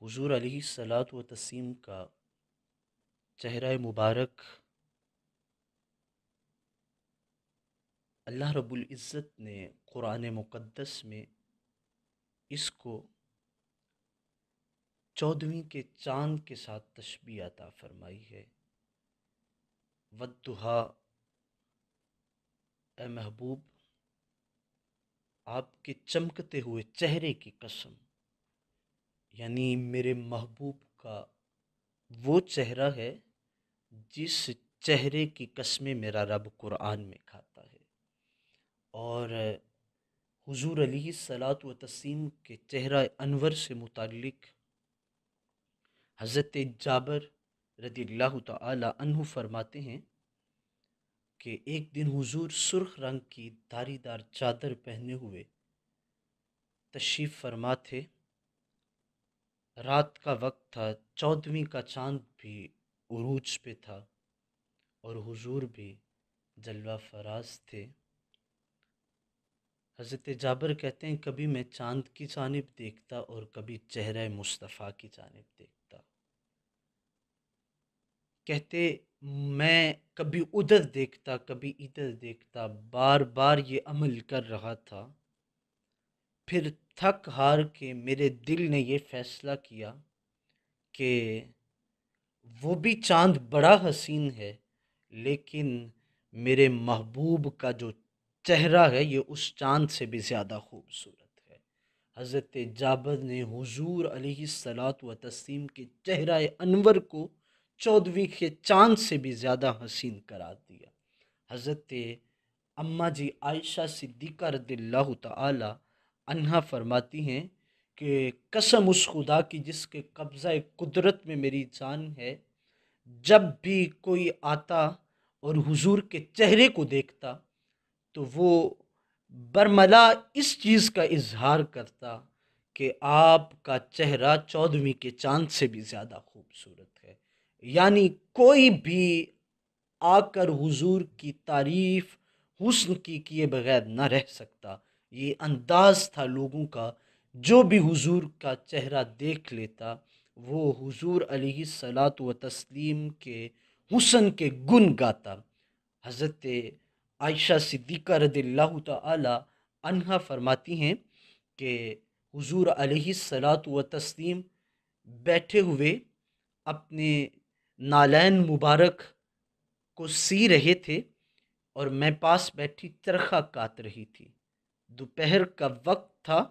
حضور علیہ الصلاۃ و تسلیم کا چہرہ مبارک اللہ رب العزت نے قرآن مقدس میں اس کو 14ویں کے چاند کے ساتھ تشبیہ عطا فرمائی ہے۔ والضحیٰ، اے محبوب، آپ کے چمکتے ہوئے چہرے کی قسم، یعنی میرے محبوب کا وہ چہرہ ہے جس چہرے کی قسمیں میرا رب قرآن میں کھاتا ہے۔ اور حضور علیہ الصلاۃ و تسلیم کے چہرہ انور سے متعلق حضرت جابر رضی اللہ تعالی عنہ فرماتے ہیں کہ ایک دن حضور سرخ رنگ کی دھاری دار چادر پہنے ہوئے تشریف فرما تھے۔ رات کا وقت تھا، 14ویں کا چاند بھی عروج پہ تھا اور حضور بھی جلوہ فراز تھے۔ حضرت جابر کہتے ہیں کبھی میں چاند کی جانب دیکھتا اور کبھی چہرہ مصطفیٰ کی جانب دیکھتا۔ کہتے میں کبھی ادھر دیکھتا کبھی ادھر دیکھتا، بار بار یہ عمل کر رہا تھا۔ پھر تھک ہار کے میرے دل نے یہ فیصلہ کیا کہ وہ بھی چاند بڑا حسین ہے، لیکن میرے محبوب کا جو چہرہ ہے یہ اس چاند سے بھی زیادہ خوبصورت ہے۔ حضرت جابر نے حضور علیہ الصلاۃ و تسلیم کے چہرہ انور کو 14ویں کے چاند سے بھی زیادہ حسین قرار دیا۔ حضرت اماں جی عائشہ صدیقہ رضی اللہ تعالی عنہا فرماتی ہیں کہ قسم اس خدا کی جس کے قبضہ قدرت میں میری جان ہے، جب بھی کوئی آتا اور حضور کے چہرے کو دیکھتا تو وہ برملا اس چیز کا اظہار کرتا کہ آپ کا چہرہ 14ویں کے چاند سے بھی زیادہ خوبصورت ہے۔ یعنی کوئی بھی آ کر حضور کی تعریف حسن کی کیے بغیر نہ رہ سکتا۔ یہ انداز تھا لوگوں کا، جو بھی حضور کا چہرہ دیکھ لیتا وہ حضور علیہ الصلاۃ و تسلیم کے حسن کے گن گاتا۔ حضرت عائشہ صدیقہ رضی اللہ تعالی عنہا فرماتی ہیں کہ حضور علیہ الصلاۃ و تسلیم بیٹھے ہوئے اپنے نالین مبارک کو سی رہے تھے اور میں پاس بیٹھی چرخہ کاٹ رہی تھی۔ دوپہر کا وقت تھا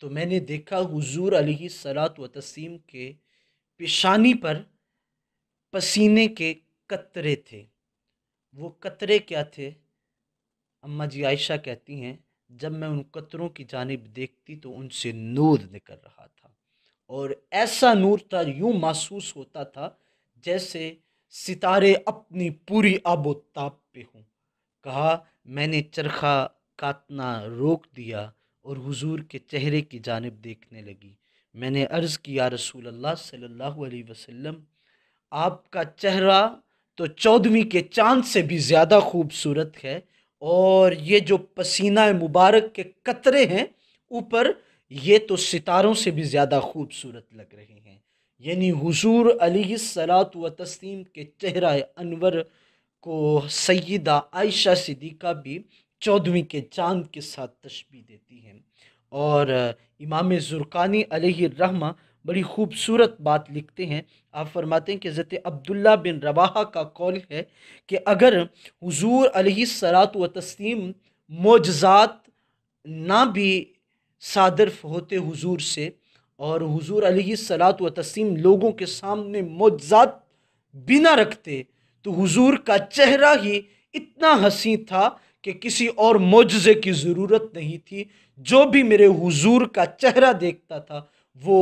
تو میں نے دیکھا حضور علیہ الصلاۃ و تسلیم کے پیشانی پر پسینے کے قطرے تھے۔ وہ قطرے کیا تھے؟ اماں جی عائشہ کہتی ہیں جب میں ان قطروں کی جانب دیکھتی تو ان سے نور نکل رہا تھا، اور ایسا نور تھا یوں محسوس ہوتا تھا جیسے ستارے اپنی پوری آب و تاب پہ ہوں۔ کہا میں نے چرخہ کاٹنا روک دیا اور حضور کے چہرے کی جانب دیکھنے لگی۔ میں نے عرض کی یا رسول اللہ صلی اللہ علیہ وسلم، آپ کا چہرہ تو 14ویں کے چاند سے بھی زیادہ خوبصورت ہے، اور یہ جو پسینہ مبارک کے قطرے ہیں اوپر، یہ تو ستاروں سے بھی زیادہ خوبصورت لگ رہے ہیں۔ یعنی حضور علیہ الصلاۃ و تسلیم کے چہرہ انور کو سیدہ عائشہ صدیقہ بھی 14ویں کے چاند کے ساتھ تشبیہ دیتی ہیں۔ اور امام زرقانی علیہ الرحمہ بڑی خوبصورت بات لکھتے ہیں۔ آپ فرماتے ہیں کہ حضرت عبداللہ بن رواحہ کا قول ہے کہ اگر حضور علیہ الصلاۃ و تسلیم معجزات نہ بھی صادر ہوتے حضور سے، اور حضور علیہ الصلاۃ و تسلیم لوگوں کے سامنے معجزات بھی نہ رکھتے، تو حضور کا چہرہ ہی اتنا حسین تھا کہ کسی اور معجزے کی ضرورت نہیں تھی۔ جو بھی میرے حضور کا چہرہ دیکھتا تھا وہ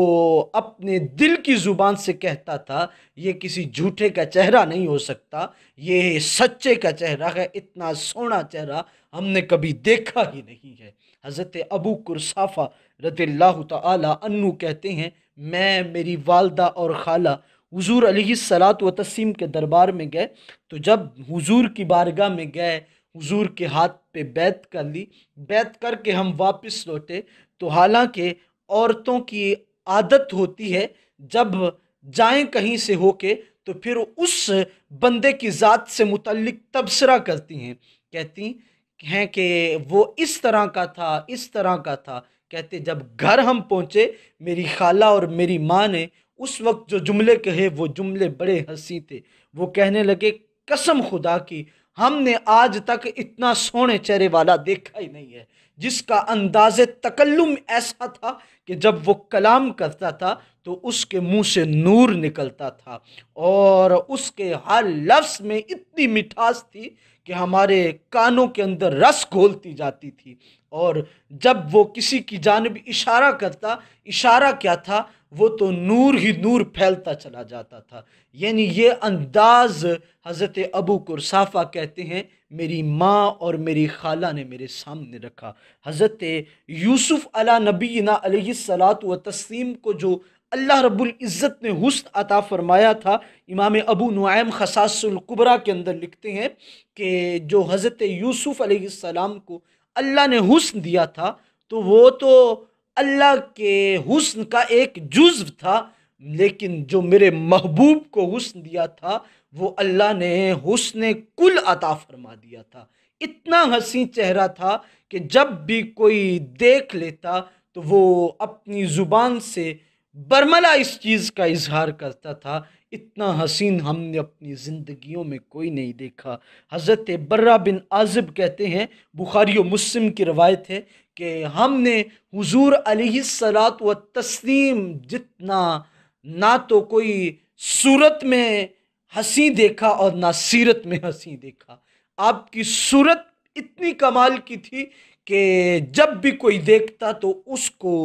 اپنے دل کی زبان سے کہتا تھا یہ کسی جھوٹے کا چہرہ نہیں ہو سکتا، یہ سچے کا چہرہ ہے، اتنا سونا چہرہ ہم نے کبھی دیکھا ہی نہیں ہے۔ حضرت ابو قرصافہ رضی اللہ تعالی عنہ کہتے ہیں میں، میری والدہ اور خالہ حضور علیہ الصلاۃ و تسلیم کے دربار میں گئے، تو جب حضور کی بارگاہ میں گئے، حضور کے ہاتھ پہ بیعت کر لی، بیعت کر کے ہم واپس لوٹے تو حالانکہ عورتوں کی عادت ہوتی ہے جب جائیں کہیں سے ہو کے تو پھر اس بندے کی ذات سے متعلق تبصرہ کرتی ہیں، کہتی ہیں کہ وہ اس طرح کا تھا، اس طرح کا تھا۔ کہتے جب گھر ہم پہنچے، میری خالہ اور میری ماں نے اس وقت جو جملے کہے وہ جملے بڑے ہنسی تھے۔ وہ کہنے لگے قسم خدا کی ہم نے آج تک اتنا سونے چہرے والا دیکھا ہی نہیں ہے، جس کا انداز تکلم ایسا تھا کہ جب وہ کلام کرتا تھا تو اس کے منہ سے نور نکلتا تھا، اور اس کے ہر لفظ میں اتنی مٹھاس تھی کہ ہمارے کانوں کے اندر رس گھولتی جاتی تھی۔ اور جب وہ کسی کی جانب اشارہ کرتا، اشارہ کیا تھا، وہ تو نور ہی نور پھیلتا چلا جاتا تھا۔ یعنی یہ انداز حضرت ابو قرصافہ کہتے ہیں میری ماں اور میری خالہ نے میرے سامنے رکھا۔ حضرت یوسف علی نبینا علیہ الصلاۃ والتسلیم کو جو اللہ رب العزت نے حسن عطا فرمایا تھا، امام ابو نعیم خصائص الکبریٰ کے اندر لکھتے ہیں کہ جو حضرت یوسف علیہ السلام کو اللہ نے حسن دیا تھا تو وہ تو اللہ کے حسن کا ایک جزو تھا، لیکن جو میرے محبوب کو حسن دیا تھا وہ اللہ نے حسن کل عطا فرما دیا تھا۔ اتنا حسین چہرہ تھا کہ جب بھی کوئی دیکھ لیتا تو وہ اپنی زبان سے برملا اس چیز کا اظہار کرتا تھا۔ اتنا حسین ہم نے اپنی زندگیوں میں کوئی نہیں دیکھا۔ حضرت برہ بن عازب کہتے ہیں، بخاری و مسلم کی روایت ہے کہ ہم نے حضور علیہ الصلاۃ والتسلیم جتنا نہ تو کوئی صورت میں ہنسی دیکھا اور نہ سیرت میں ہنسی دیکھا۔ آپ کی صورت اتنی کمال کی تھی کہ جب بھی کوئی دیکھتا تو اس کو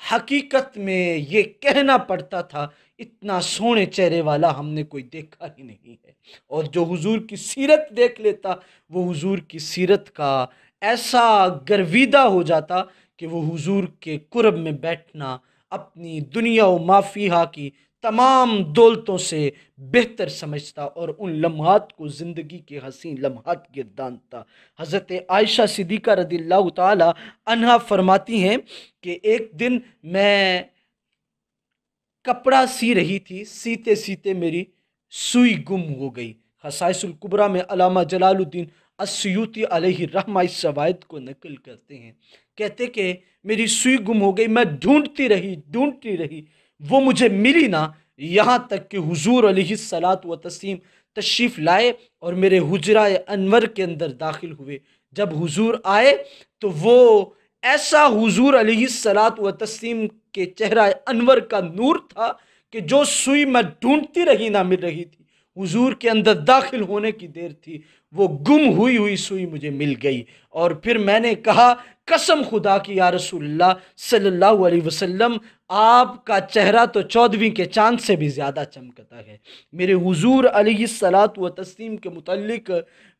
حقیقت میں یہ کہنا پڑتا تھا اتنا سونے چہرے والا ہم نے کوئی دیکھا ہی نہیں ہے۔ اور جو حضور کی سیرت دیکھ لیتا وہ حضور کی سیرت کا ایسا گرویدہ ہو جاتا کہ وہ حضور کے قرب میں بیٹھنا اپنی دنیا و ما فیہا کی تمام دولتوں سے بہتر سمجھتا اور ان لمحات کو زندگی کے حسین لمحات گردانتا۔ حضرت عائشہ صدیقہ رضی اللہ تعالی عنہا فرماتی ہیں کہ ایک دن میں کپڑا سی رہی تھی، سیتے سیتے میری سوئی گم ہو گئی۔ خصائص الکبریٰ میں علامہ جلال الدین السیوطی علیہ رحمہ اس روایت کو نقل کرتے ہیں، کہتے کہ میری سوئی گم ہو گئی، میں ڈھونڈتی رہی وہ مجھے ملی نہ، یہاں تک کہ حضور علیہ الصلاۃ والتسلیم تشریف لائے اور میرے حجرہ انور کے اندر داخل ہوئے۔ جب حضور آئے تو وہ ایسا حضور علیہ الصلاۃ والتسلیم کے چہرہ انور کا نور تھا کہ جو سوئی میں ڈھونڈتی رہی نہ مل رہی تھی، حضور کے اندر داخل ہونے کی دیر تھی، وہ گم ہوئی سوئی مجھے مل گئی۔ اور پھر میں نے کہا قسم خدا کی یا رسول اللہ صلی اللہ علیہ وسلم، آپ کا چہرہ تو 14ویں کے چاند سے بھی زیادہ چمکتا ہے۔ میرے حضور علیہ الصلاۃ والتسلیم کے متعلق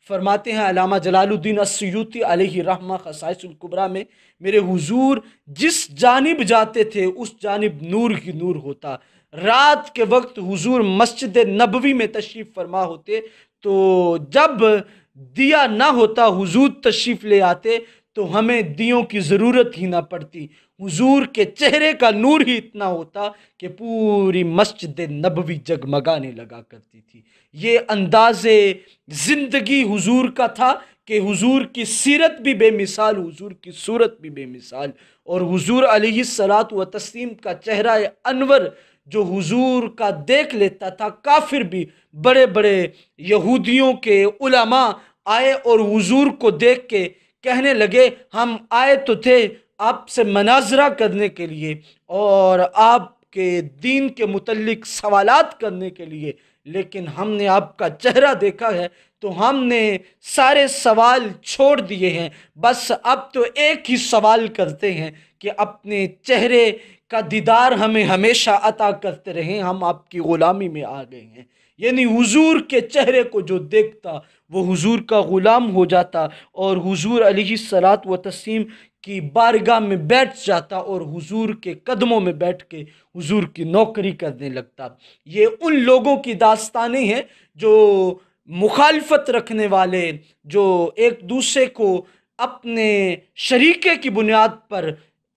فرماتے ہیں علامہ جلال الدین السیوطی علیہ رحمہ خصائص الکبریٰ میں، میرے حضور جس جانب جاتے تھے اس جانب نور ہی نور ہوتا۔ رات کے وقت حضور مسجد نبوی میں تشریف فرما ہوتے تو جب دیا نہ ہوتا حضور تشریف لے آتے تو ہمیں دیوں کی ضرورت ہی نہ پڑتی، حضور کے چہرے کا نور ہی اتنا ہوتا کہ پوری مسجد نبوی جگمگانے لگا کرتی تھی۔ یہ انداز زندگی حضور کا تھا کہ حضور کی سیرت بھی بے مثال، حضور کی صورت بھی بے مثال، اور حضور علیہ الصلاۃ والتسلیم کا چہرہ انور جو حضور کا دیکھ لیتا تھا، کافر بھی، بڑے بڑے یہودیوں کے علماء آئے اور حضور کو دیکھ کے کہنے لگے ہم آئے تو تھے آپ سے مناظرہ کرنے کے لیے اور آپ کے دین کے متعلق سوالات کرنے کے لیے، لیکن ہم نے آپ کا چہرہ دیکھا ہے تو ہم نے سارے سوال چھوڑ دیے ہیں، بس اب تو ایک ہی سوال کرتے ہیں کہ اپنے چہرے کا دیدار ہمیں ہمیشہ عطا کرتے رہیں، ہم آپ کی غلامی میں آ گئے ہیں۔ یعنی حضور کے چہرے کو جو دیکھتا وہ حضور کا غلام ہو جاتا اور حضور علیہ الصلاۃ والتسلیم کی بارگاہ میں بیٹھ جاتا اور حضور کے قدموں میں بیٹھ کے حضور کی نوکری کرنے لگتا۔ یہ ان لوگوں کی داستانیں ہیں جو مخالفت رکھنے والے، جو ایک دوسرے کو اپنے شریکے کی بنیاد پر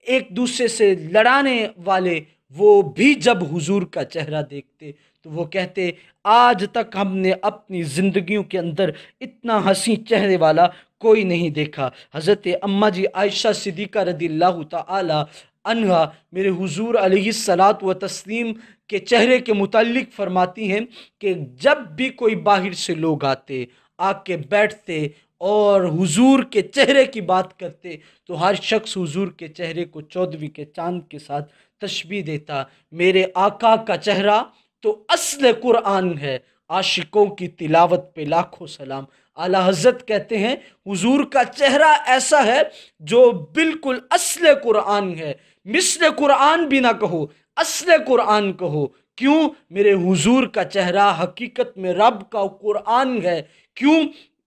ایک دوسرے سے لڑانے والے، وہ بھی جب حضور کا چہرہ دیکھتے تو وہ کہتے آج تک ہم نے اپنی زندگیوں کے اندر اتنا حسین چہرے والا کوئی نہیں دیکھا۔ حضرت اماں جی عائشہ صدیقہ رضی اللہ تعالی عنہا میرے حضور علیہ الصلاۃ و تسلیم کے چہرے کے متعلق فرماتی ہیں کہ جب بھی کوئی باہر سے لوگ آتے آ کے بیٹھتے اور حضور کے چہرے کی بات کرتے تو ہر شخص حضور کے چہرے کو 14ویں کے چاند کے ساتھ تشبیہ دیتا۔ میرے آقا کا چہرہ تو اصل قرآن ہے، عاشقوں کی تلاوت پہ لاکھوں سلام۔ اعلیٰ حضرت کہتے ہیں حضور کا چہرہ ایسا ہے جو بالکل اصل قرآن ہے، مثل قرآن بھی نہ کہو، اصل قرآن کہو۔ کیوں؟ میرے حضور کا چہرہ حقیقت میں رب کا قرآن ہے۔ کیوں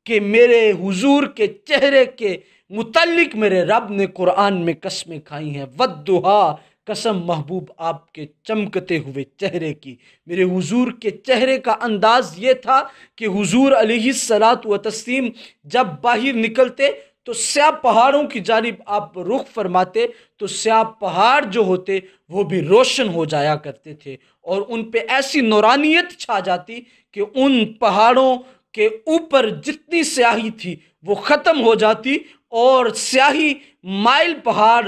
کہ میرے حضور کے چہرے کے متعلق میرے رب نے قرآن میں قسمیں کھائی ہیں، وَالضُّحَا، قسم محبوب آپ کے چمکتے ہوئے چہرے کی۔ میرے حضور کے چہرے کا انداز یہ تھا کہ حضور علیہ الصلاۃ و تسلیم جب باہر نکلتے تو سیاہ پہاڑوں کی جانب آپ رخ فرماتے تو سیاہ پہاڑ جو ہوتے وہ بھی روشن ہو جایا کرتے تھے اور ان پہ ایسی نورانیت چھا جاتی کہ ان پہاڑوں کے اوپر جتنی سیاہی تھی وہ ختم ہو جاتی اور سیاہی مائل پہاڑ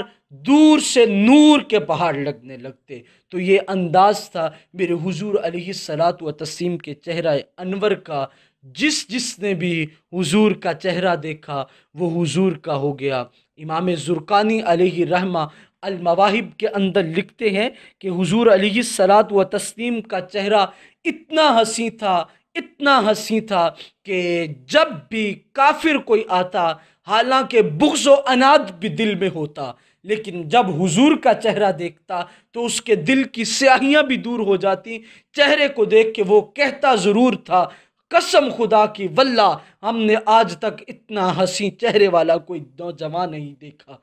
دور سے نور کے پہاڑ لگنے لگتے۔ تو یہ انداز تھا میرے حضور علیہ الصلاۃ و تسلیم کے چہرہ انور کا۔ جس نے بھی حضور کا چہرہ دیکھا وہ حضور کا ہو گیا۔ امام زرقانی علیہ رحمہ المواہب کے اندر لکھتے ہیں کہ حضور علیہ الصلاۃ و تسلیم کا چہرہ اتنا حسین تھا، اتنا حسین تھا کہ جب بھی کافر کوئی آتا، حالانکہ بغض و عناد بھی دل میں ہوتا، لیکن جب حضور کا چہرہ دیکھتا تو اس کے دل کی سیاہیاں بھی دور ہو جاتی۔ چہرے کو دیکھ کے وہ کہتا ضرور تھا قسم خدا کی واللہ ہم نے آج تک اتنا حسین چہرے والا کوئی نوجوان نہیں دیکھا۔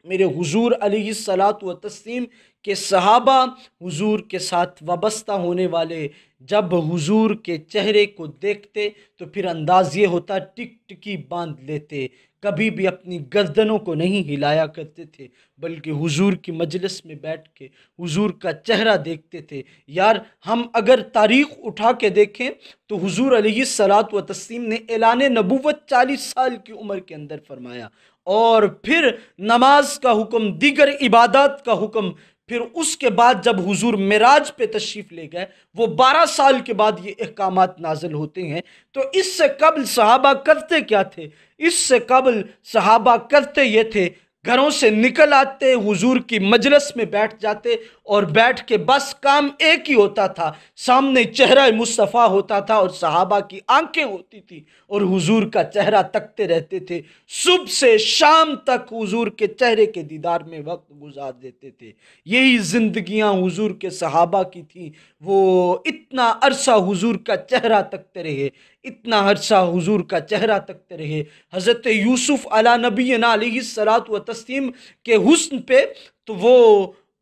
میرے حضور علیہ الصلاۃ و تسلیم کے صحابہ، حضور کے ساتھ وابستہ ہونے والے جب حضور کے چہرے کو دیکھتے تو پھر انداز یہ ہوتا ٹک ٹکی باندھ لیتے، کبھی بھی اپنی گردنوں کو نہیں ہلایا کرتے تھے بلکہ حضور کی مجلس میں بیٹھ کے حضور کا چہرہ دیکھتے تھے۔ یار ہم اگر تاریخ اٹھا کے دیکھیں تو حضور علیہ الصلاۃ و تسلیم نے اعلان نبوت 40 سال کی عمر کے اندر فرمایا، اور پھر نماز کا حکم، دیگر عبادات کا حکم، پھر اس کے بعد جب حضور معراج پہ تشریف لے گئے وہ 12 سال کے بعد یہ احکامات نازل ہوتے ہیں۔ تو اس سے قبل صحابہ کرتے کیا تھے؟ اس سے قبل صحابہ کرتے یہ تھے گھروں سے نکل آتے، حضور کی مجلس میں بیٹھ جاتے اور بیٹھ کے بس کام ایک ہی ہوتا تھا، سامنے چہرہ مصطفیٰ ہوتا تھا اور صحابہ کی آنکھیں ہوتی تھی اور حضور کا چہرہ تکتے رہتے تھے، صبح سے شام تک حضور کے چہرے کے دیدار میں وقت گزار دیتے تھے۔ یہی زندگیاں حضور کے صحابہ کی تھیں، وہ اتنا عرصہ حضور کا چہرہ تکتے رہے، اتنا عرصہ حضور کا چہرہ تکتے رہے۔ حضرت یوسف علی نبینا علیہ الصلاۃ و تسلیم کے حسن پہ تو وہ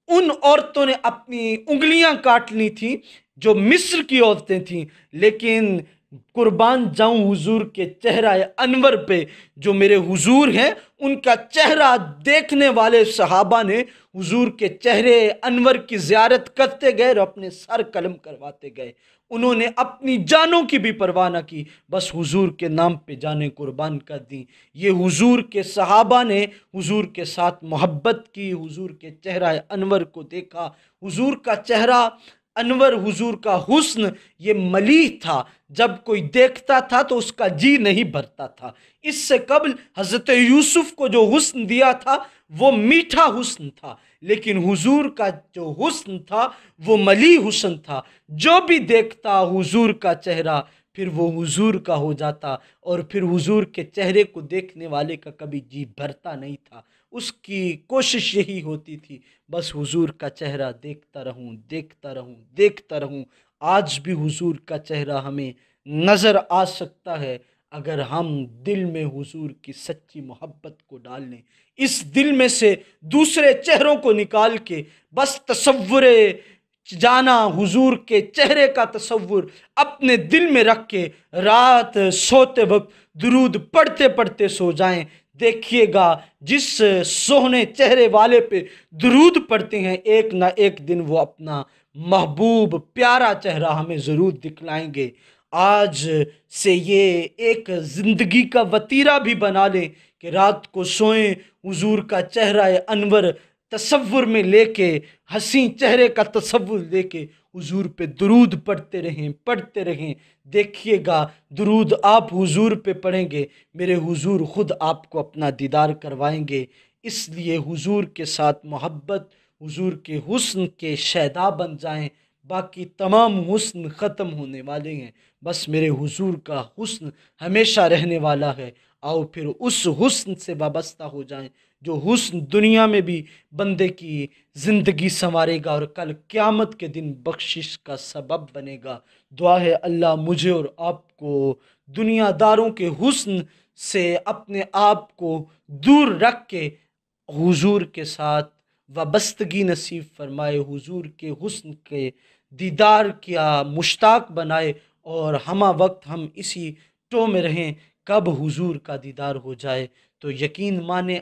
ان عورتوں نے اپنی انگلیاں کاٹ لی تھیں جو مصر کی عورتیں تھیں، لیکن قربان جاؤں حضور کے چہرہ انور پہ جو میرے حضور ہیں، ان کا چہرہ دیکھنے والے صحابہ نے حضور کے چہرے انور کی زیارت کرتے گئے اور اپنے سر قلم کرواتے گئے۔ انہوں نے اپنی جانوں کی بھی پرواہ نہ کی، بس حضور کے نام پہ جانیں قربان کر دیں۔ یہ حضور کے صحابہ نے حضور کے ساتھ محبت کی، حضور کے چہرہ انور کو دیکھا۔ حضور کا چہرہ انور، حضور کا حسن یہ ملیح تھا، جب کوئی دیکھتا تھا تو اس کا جی نہیں بھرتا تھا۔ اس سے قبل حضرت یوسف کو جو حسن دیا تھا وہ میٹھا حسن تھا، لیکن حضور کا جو حسن تھا وہ ملیح حسن تھا۔ جو بھی دیکھتا حضور کا چہرہ پھر وہ حضور کا ہو جاتا، اور پھر حضور کے چہرے کو دیکھنے والے کا کبھی جی بھرتا نہیں تھا۔ اس کی کوشش یہی ہوتی تھی بس حضور کا چہرہ دیکھتا رہوں، دیکھتا رہوں، دیکھتا رہوں۔ آج بھی حضور کا چہرہ ہمیں نظر آ سکتا ہے اگر ہم دل میں حضور کی سچی محبت کو ڈال لیں، اس دل میں سے دوسرے چہروں کو نکال کے بس تصور جانا حضور کے چہرے کا تصور اپنے دل میں رکھ کے رات سوتے وقت درود پڑھتے پڑھتے سو جائیں۔ دیکھیے گا جس سوہنے چہرے والے پہ درود پڑھتے ہیں ایک نہ ایک دن وہ اپنا محبوب پیارا چہرہ ہمیں ضرور دکھلائیں گے۔ آج سے یہ ایک زندگی کا وتیرہ بھی بنا لیں کہ رات کو سوئیں حضور کا چہرہ انور تصور میں لے کے، حسین چہرے کا تصور لے کے حضور پہ درود پڑھتے رہیں۔ دیکھیے گا درود آپ حضور پہ پڑھیں گے، میرے حضور خود آپ کو اپنا دیدار کروائیں گے۔ اس لیے حضور کے ساتھ محبت، حضور کے حسن کے شیدا بن جائیں، باقی تمام حسن ختم ہونے والے ہیں، بس میرے حضور کا حسن ہمیشہ رہنے والا ہے۔ آؤ پھر اس حسن سے وابستہ ہو جائیں جو حسن دنیا میں بھی بندے کی زندگی سنوارے گا اور کل قیامت کے دن بخشش کا سبب بنے گا۔ دعا ہے اللہ مجھے اور آپ کو دنیا داروں کے حسن سے اپنے آپ کو دور رکھ کے حضور کے ساتھ وابستگی نصیب فرمائے، حضور کے حسن کے دیدار کیا مشتاق بنائے، اور ہمہ وقت ہم اسی ٹو میں رہیں کب حضور کا دیدار ہو جائے۔ تو یقین مانیں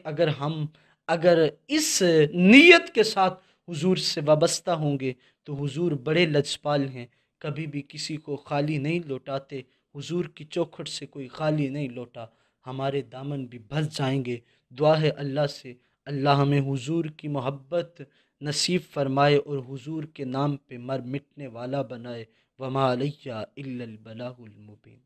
اگر اس نیت کے ساتھ حضور سے وابستہ ہوں گے تو حضور بڑے لجپال ہیں، کبھی بھی کسی کو خالی نہیں لوٹاتے، حضور کی چوکھٹ سے کوئی خالی نہیں لوٹا، ہمارے دامن بھی بھر جائیں گے۔ دعا ہے اللہ سے اللہ ہمیں حضور کی محبت نصیب فرمائے اور حضور کے نام پہ مر مٹنے والا بنائے۔ وما علیہ الا البلاغ المبین۔